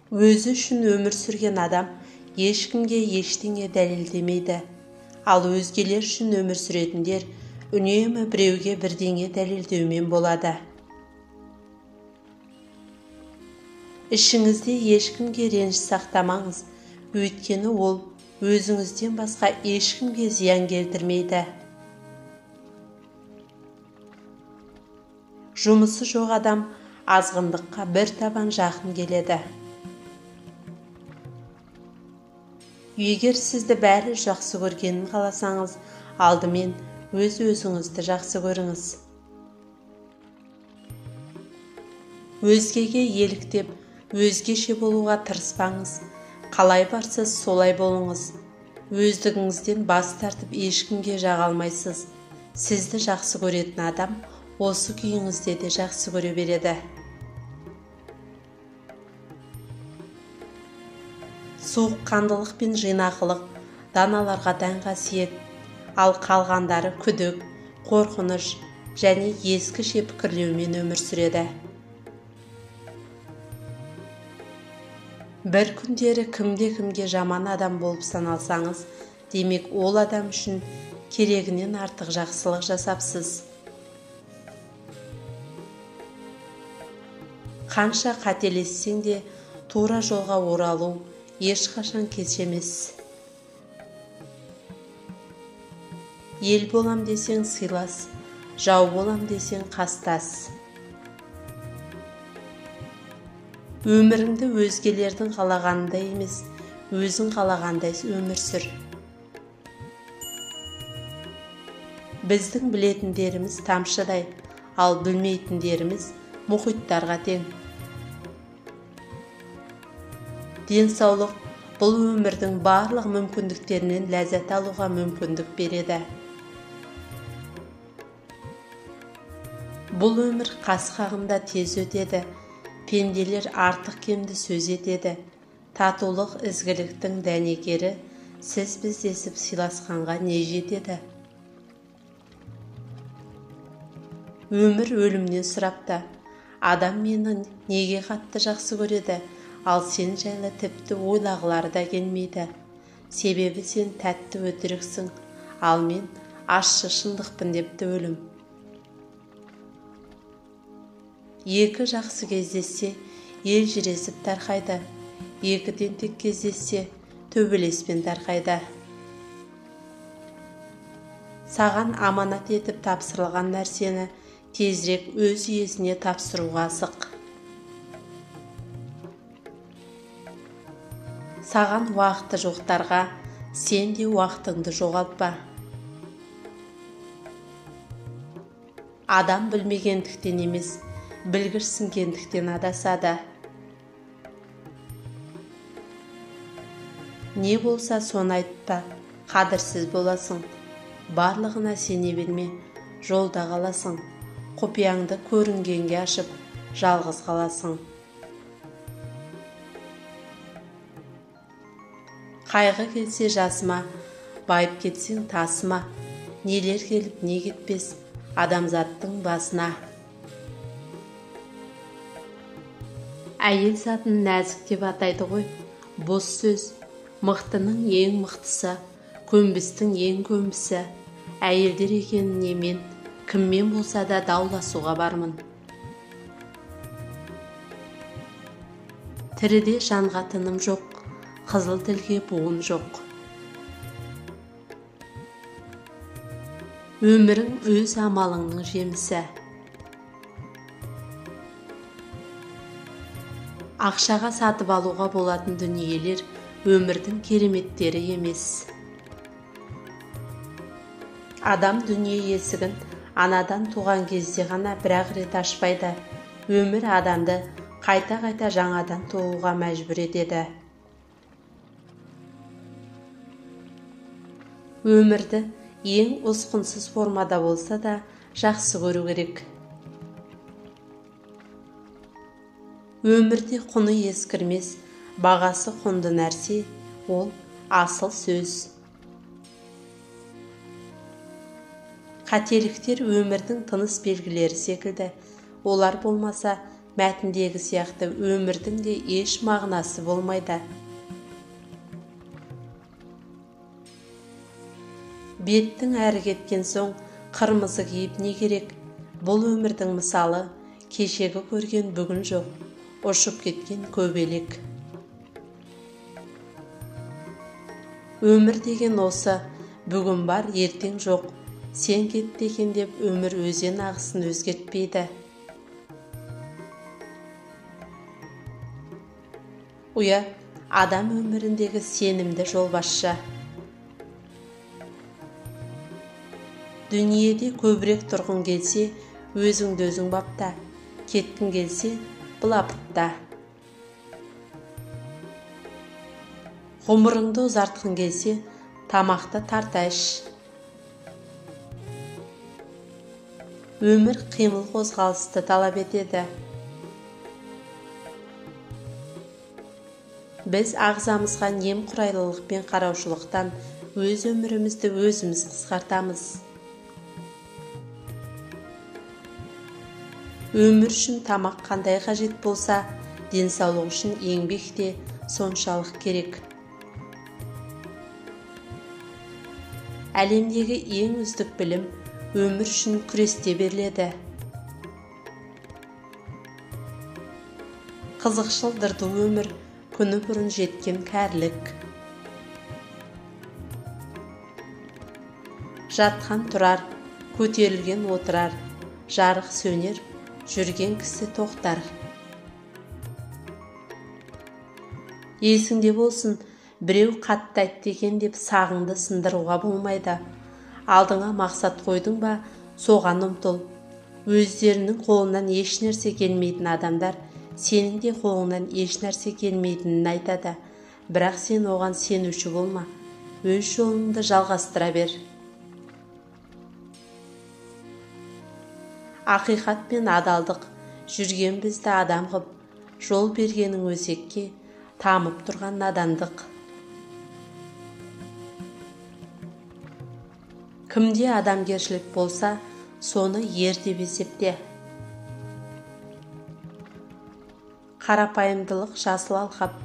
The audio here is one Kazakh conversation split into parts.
Өзі үшін өмір сүрген адам ешкімге ештеңе дәлелдемейді. Ал өзгелер үшін өмір сүретіндер үнемі біреуге бірдеңе дәлелдеумен болады. Ішіңізде ешкімге реніш сақтамаңыз, өйткені ол өзіңізден басқа ешкімге зиян келтірмейді. Жұмысы жоқ адам азғындыққа бір табан жақын келеді. Егер сізді бәрі жақсы көргенін қаласаңыз, алдымен өзіңізді жақсы көріңіз. Өзгеге еліктеп, өзгеше болуға тырыспаңыз. Қалай барсыз, солай болыңыз. Өздігіңізден бас тартып ешкімге жаға алмайсыз. Сізді жақсы көретін адам осы күйіңізде де жақсы көре береді. Суыққандылық пен жинақылық даналарға тән қасиет, ал қалғандары күдік, қорқыныш және ескіше пікірлеумен өмір сүреді. Бір күндері кімде-кімге жаман адам болып саналсаңыз, демек ол адам үшін керегінен артық жақсылық жасапсыз. Қанша қателессең де тура жолға оралу ешқашан кеш емес. Ел болам десең сыйлас, жау болам десең қастас. Өміріңді өзгелердің қалағандай емес, өзің қалағандай өмір сүр. Біздің білетіндеріміз тамшыдай, ал білмейтіндеріміз мұхиттарға тең. Денсаулық бұл өмірдің барлық мүмкіндіктерінен ләззат алуға мүмкіндік береді. Бұл өмір қас қағымда тез өтеді. Пенделер артық кемді сөз етеді. Татулық ізгіліктің дәнекері, сіз біздесіп сыйласқанға не жетеді? Өмір өлімнен сұрапты. Адам мені неге қатты жақсы көреді, ал сен жайлы тіпті ойлағылары да келмейді. Себебі сен тәтті өтіріксің, ал мен ащы шындықпын депті өлім. Екі жақсы кездессе, ел жүресіп тарқайды. Екі тентек кездессе, төбелеспен тарқайды. Саған аманат етіп тапсырылған нәрсені тезірек өз иесіне тапсыруға асық. Саған уақыты жоқтарға, сен де уақытыңды жоғалтпа. Адам білмегендіктен емес, білгірсінгендіктен адасады. Не болса соны айтпа, қадірсіз боласың. Барлығына сене берме, жолда қаласың. Құпияңды көрінгенге ашып, жалғыз қаласың. Қайғы келсе жасыма, байып кетсең тасыма, нелер келіп не кетпес адамзаттың басына. Әйел затын нәзік деп атайды ғой, бос сөз. Мықтының ең мықтысы, көнбістің ең көнбісі. Әйелдер екеніне мен кіммен болса да дауласуға бармын. Тіріде жанға тыным жоқ, қызыл тілге буын жоқ. Өмірің өз амалыңның жемісі. Ақшаға сатып алуға болатын дүниелер өмірдің кереметтері емес. Адам дүние есігін анадан туған кезде ғана бір-ақ рет ашпайды. Өмір адамды қайта-қайта жаңадан тууға мәжбүр етеді. Өмірді ең ұсқынсыз формада болса да жақсы көру керек. Өмірде құны ескірмес, бағасы құнды нәрсе, ол асыл сөз. Қателіктер өмірдің тыныс белгілері секілді. Олар болмаса, мәтіндегі сияқты өмірдің де еш мағынасы болмайды. Беттің әрі кеткен соң қырмызы киіп не керек? Бұл өмірдің мысалы, кешегі көрген бүгін жоқ, ұшып кеткен көбелек. Өмір деген осы, бүгін бар, ертең жоқ. Сен кетті екен деп өмір өзен ағысын өзгертпейді. Ұя, адам өміріндегі сенімді жолбасшы. Дүниеде көбірек тұрғың келсе, өзіңді өзің бапта, кеткің келсе, былапытта. Ғұмырыңды ұзартқың келсе, тамақты тарта іш. Өмір қимыл қозғалысты талап етеді. Біз ағзамызға немқұрайлылықпен қараушылықтан өз өмірімізді өзіміз қысқартамыз. Өмір үшін тамақ қандай қажет болса, денсаулық үшін еңбек те соншалық керек. Әлемдегі ең үздік білім өмір үшін күресте беріледі. Қызықшыл дырду өмір, күні бұрын жеткен кәрілік. Жатқан тұрар, көтерілген отырар, жарық сөнер, жүрген кісі тоқтар. Есіңде болсын, біреу қатты айтты екен деп сағыңды сындыруға болмайды. Алдыңа мақсат қойдың ба, соған ұмтыл. Өздерінің қолынан еш нәрсе келмейтін адамдар сенің де қолыңнан еш нәрсе келмейтінін айтады. Бірақ сен оған сенуші болма. Өз жолыңды жалғастыра бер. Ақиқат пен адалдық жүрген бізді адам қып, жол бергенің өсекке тамып тұрған надандық. Кімде адамгершілік болса, соны ер деп есепте. Қарапайымдылық жасыл алқап,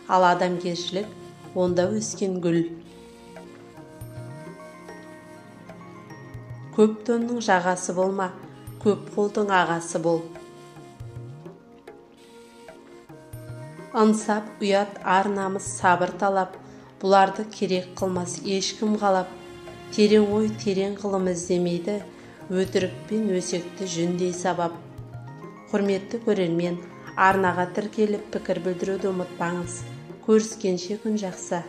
ал адамгершілік онда өскен гүл. Көп тонның жағасы болма, көп қолдың ағасы бол. Ынсап, ұят, ар намыс, сабыр талап, бұларды керек қылмас ешкім қалап. Терең ой, терең ғылым іздемейді, өтірік пен өсекті жүндей сабап. Құрметті көрермен, арнаға тіркеліп пікір білдіруді ұмытпаңыз. Көріскенше күн жақсы.